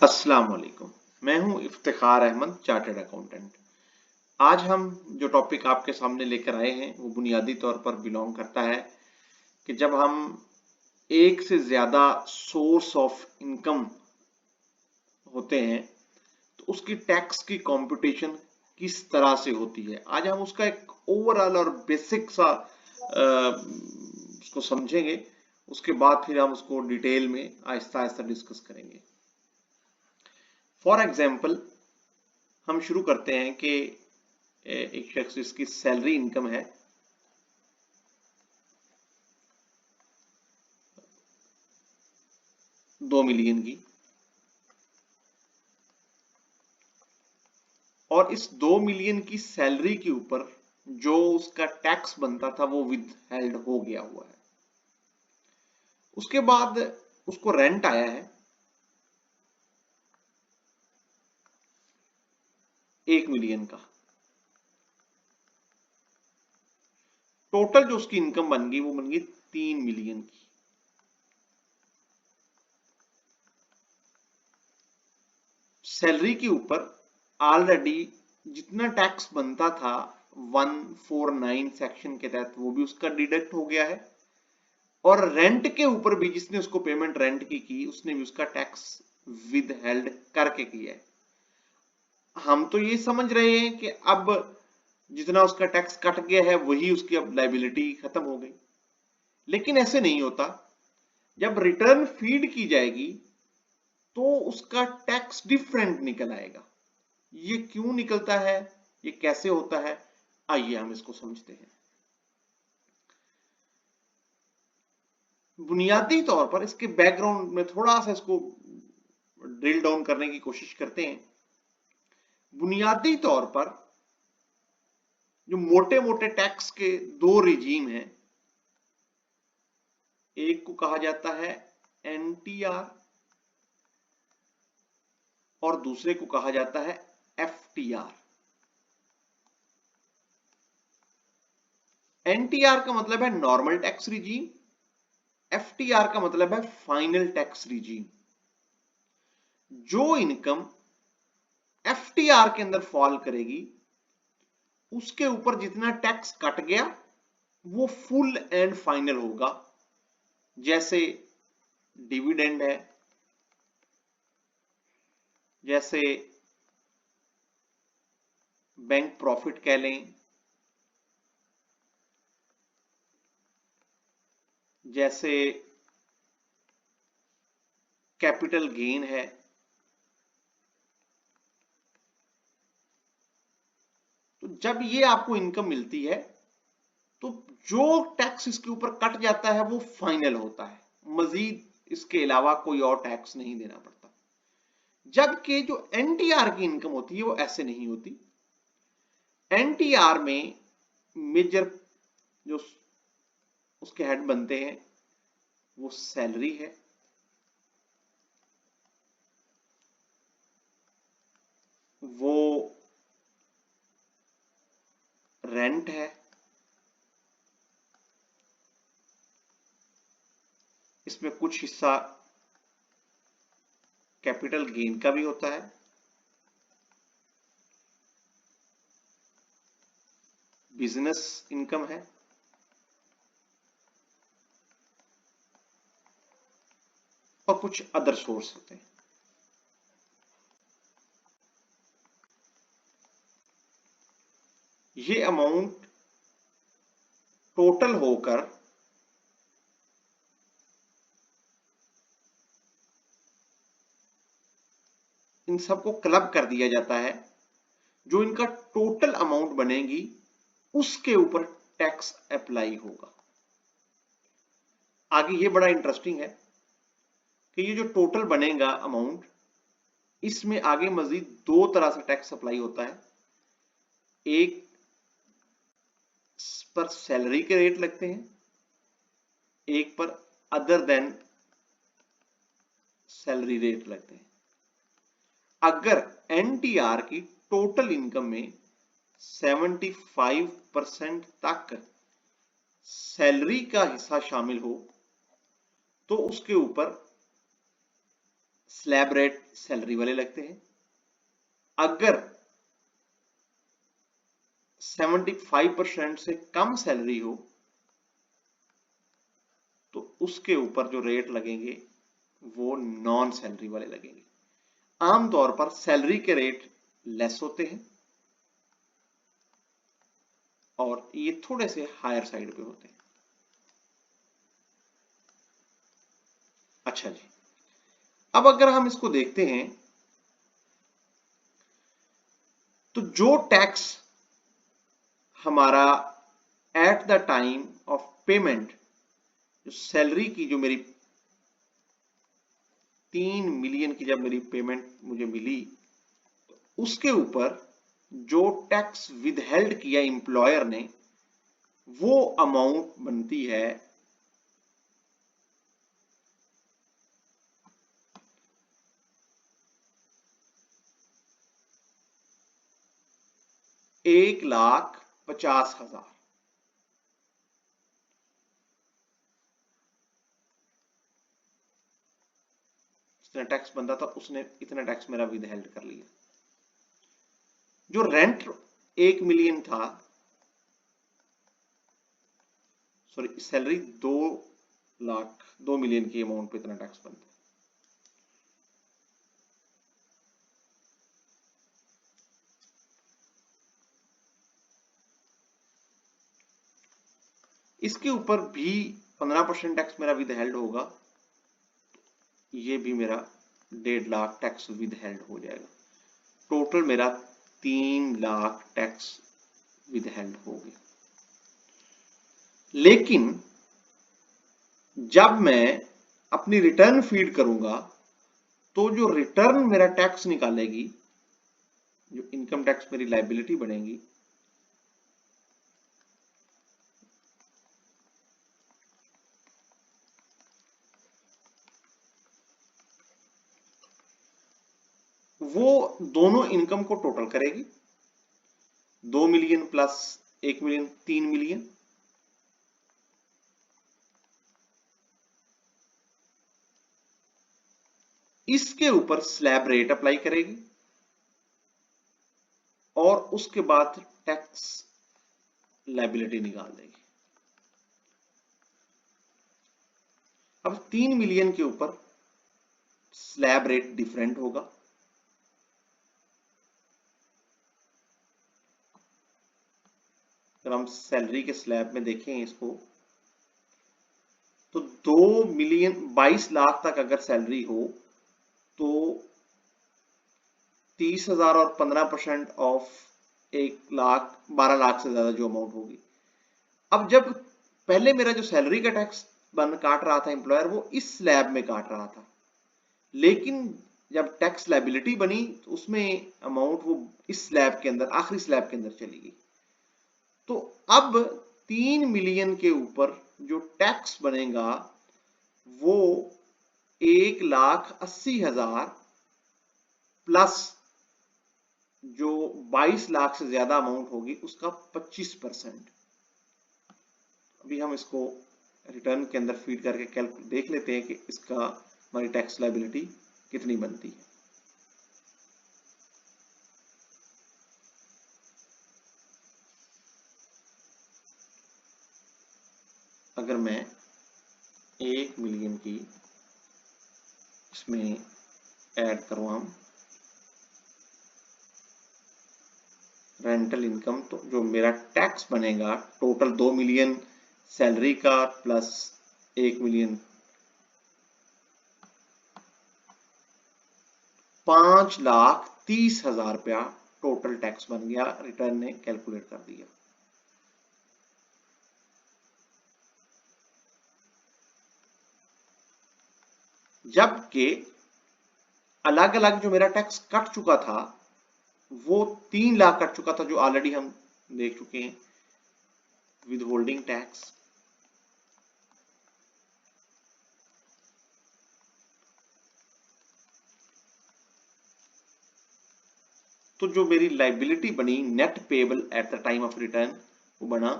अस्सलाम वालेकुम। मैं हूं इफ्तिखार अहमद, चार्टर्ड अकाउंटेंट। आज हम जो टॉपिक आपके सामने लेकर आए हैं वो बुनियादी तौर पर बिलोंग करता है कि जब हम एक से ज्यादा सोर्स ऑफ इनकम होते हैं तो उसकी टैक्स की कंप्यूटेशन किस तरह से होती है। आज हम उसका एक ओवरऑल और बेसिक सा उसको समझेंगे। उसके बाद फिर हम उसको डिटेल में आहिस्ता आहिस्ता डिस्कस करेंगे। फॉर एग्जाम्पल हम शुरू करते हैं कि एक शख्स जिसकी सैलरी इनकम है 2 मिलियन की, और इस 2 मिलियन की सैलरी के ऊपर जो उसका टैक्स बनता था वो विद हेल्ड हो गया हुआ है। उसके बाद उसको रेंट आया है 1 मिलियन का। टोटल जो उसकी इनकम बन गई वो बन गई 3 मिलियन की। सैलरी के ऊपर ऑलरेडी जितना टैक्स बनता था 149 सेक्शन के तहत वो भी उसका डिडक्ट हो गया है, और रेंट के ऊपर भी जिसने उसको पेमेंट रेंट की उसने भी उसका टैक्स विद हेल्ड करके किया है। हम तो ये समझ रहे हैं कि अब जितना उसका टैक्स कट गया है वही उसकी अब लाइबिलिटी खत्म हो गई, लेकिन ऐसे नहीं होता। जब रिटर्न फीड की जाएगी तो उसका टैक्स डिफरेंट निकल आएगा। ये क्यों निकलता है, ये कैसे होता है, आइए हम इसको समझते हैं। बुनियादी तौर पर इसके बैकग्राउंड में थोड़ा सा इसको ड्रिल डाउन करने की कोशिश करते हैं। बुनियादी तौर पर जो मोटे मोटे टैक्स के दो रिजीम हैं, एक को कहा जाता है एनटीआर और दूसरे को कहा जाता है एफटीआर। एनटीआर का मतलब है नॉर्मल टैक्स रिजीम, एफटीआर का मतलब है फाइनल टैक्स रिजीम। जो इनकम एफटीआर के अंदर फॉल करेगी उसके ऊपर जितना टैक्स कट गया वो फुल एंड फाइनल होगा। जैसे डिविडेंड है, जैसे बैंक प्रॉफिट कह लें, जैसे कैपिटल गेन है। तो जब ये आपको इनकम मिलती है तो जो टैक्स इसके ऊपर कट जाता है वो फाइनल होता है, मजीद इसके अलावा कोई और टैक्स नहीं देना पड़ता। जबकि जो एनटीआर की इनकम होती है वो ऐसे नहीं होती। एनटीआर में मेजर जो उसके हेड बनते हैं वो सैलरी है, वो रेंट है, इसमें कुछ हिस्सा कैपिटल गेन का भी होता है, बिजनेस इनकम है, और कुछ अदर सोर्स होते हैं। ये अमाउंट टोटल होकर इन सबको क्लब कर दिया जाता है। जो इनका टोटल अमाउंट बनेगी उसके ऊपर टैक्स अप्लाई होगा। आगे ये बड़ा इंटरेस्टिंग है कि ये जो टोटल बनेगा अमाउंट, इसमें आगे मजीद दो तरह से टैक्स अप्लाई होता है। एक पर सैलरी के रेट लगते हैं, एक पर अदर देन सैलरी रेट लगते हैं। अगर एनटीआर की टोटल इनकम में 75% तक सैलरी का हिस्सा शामिल हो तो उसके ऊपर स्लैब रेट सैलरी वाले लगते हैं। अगर 75% से कम सैलरी हो तो उसके ऊपर जो रेट लगेंगे वो नॉन सैलरी वाले लगेंगे। आमतौर पर सैलरी के रेट लेस होते हैं और ये थोड़े से हायर साइड पे होते हैं। अच्छा जी, अब अगर हम इसको देखते हैं तो जो टैक्स हमारा at the time of payment, जो सैलरी की जो मेरी 3 मिलियन की जब मेरी पेमेंट मुझे मिली तो उसके ऊपर जो टैक्स विदहेल्ड किया एम्प्लॉयर ने वो अमाउंट बनती है 1,50,000। जितना टैक्स बनता था उसने इतना टैक्स मेरा विदहेल्ड कर लिया। जो रेंट 1 मिलियन था, सॉरी सैलरी 2 मिलियन की अमाउंट पे इतना टैक्स बनता है। इसके ऊपर भी 15% टैक्स मेरा विदहेल्ड होगा, ये भी मेरा 1.5 लाख टैक्स विदहेल्ड हो जाएगा। टोटल मेरा 3 लाख टैक्स विदहेल्ड हो गया। लेकिन जब मैं अपनी रिटर्न फीड करूंगा तो जो रिटर्न मेरा टैक्स निकालेगी, जो इनकम टैक्स मेरी लायबिलिटी बनेगी, वो दोनों इनकम को टोटल करेगी। 2 मिलियन प्लस 1 मिलियन 3 मिलियन। इसके ऊपर स्लैब रेट अप्लाई करेगी और उसके बाद टैक्स लायबिलिटी निकाल देगी। अब 3 मिलियन के ऊपर स्लैब रेट डिफरेंट होगा। अगर हम सैलरी के स्लैब में देखें इसको तो 2 मिलियन 22 लाख तक अगर सैलरी हो तो 30,000 और 15% ऑफ 1 लाख 12 लाख से ज्यादा जो अमाउंट होगी। अब जब पहले मेरा जो सैलरी का टैक्स बन काट रहा था एम्प्लॉयर, वो इस स्लैब में काट रहा था, लेकिन जब टैक्स लायबिलिटी बनी तो उसमें अमाउंट वो इस स्लैब के अंदर, आखिरी स्लैब के अंदर चली गई। तो अब 3 मिलियन के ऊपर जो टैक्स बनेगा वो 1,80,000 प्लस जो 22 लाख से ज्यादा अमाउंट होगी उसका 25%। अभी हम इसको रिटर्न के अंदर फीड करके देख लेते हैं कि इसका हमारी टैक्स लायबिलिटी कितनी बनती है। अगर मैं 1 मिलियन की इसमें ऐड करवाऊं रेंटल इनकम, तो जो मेरा टैक्स बनेगा टोटल 2 मिलियन सैलरी का प्लस 1 मिलियन 5,30,000 रुपया टोटल टैक्स बन गया। रिटर्न ने कैलकुलेट कर दिया। जबकि अलग अलग जो मेरा टैक्स कट चुका था वो 3 लाख कट चुका था, जो ऑलरेडी हम देख चुके हैं। विद होल्डिंग टैक्स, तो जो मेरी लायबिलिटी बनी net payable at the time of return वो बना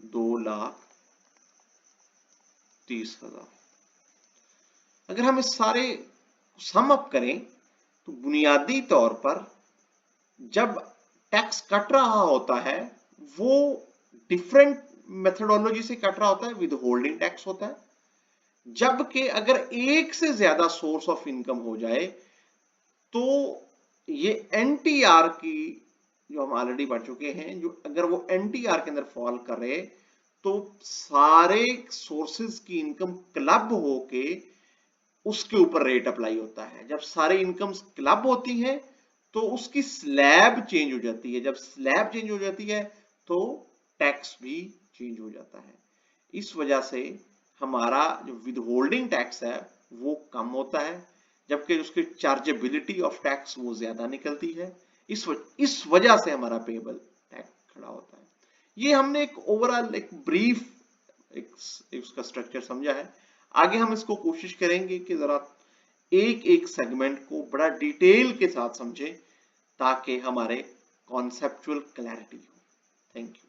2,30,000। अगर हम इस सारे सम अप करें तो बुनियादी तौर पर जब टैक्स कट रहा होता है वो डिफरेंट मेथडोलॉजी से कट रहा होता है, विद होल्डिंग टैक्स होता है। जबकि अगर एक से ज्यादा सोर्स ऑफ इनकम हो जाए तो ये एनटीआर की, जो हम ऑलरेडी पढ़ चुके हैं, जो अगर वो एनटीआर के अंदर फॉल करे तो सारे सोर्सेज की इनकम क्लब होके उसके ऊपर रेट अप्लाई होता है। जब सारे इनकम्स क्लब होती हैं तो उसकी स्लैब चेंज हो जाती है। जब स्लैब चेंज हो जाती है तो टैक्स भी चेंज हो जाता है। इस वजह से हमारा जो विदहोल्डिंग टैक्स है वो कम होता है, जबकि उसकी चार्जेबिलिटी ऑफ टैक्स वो ज्यादा निकलती है। इस वजह से हमारा पेएबल टैक्स खड़ा होता है। ये हमने एक ओवरऑल एक ब्रीफ एक उसका स्ट्रक्चर समझा है। आगे हम इसको कोशिश करेंगे कि जरा एक एक सेगमेंट को बड़ा डिटेल के साथ समझें ताकि हमारे कॉन्सेप्चुअल क्लैरिटी हो। Thank you.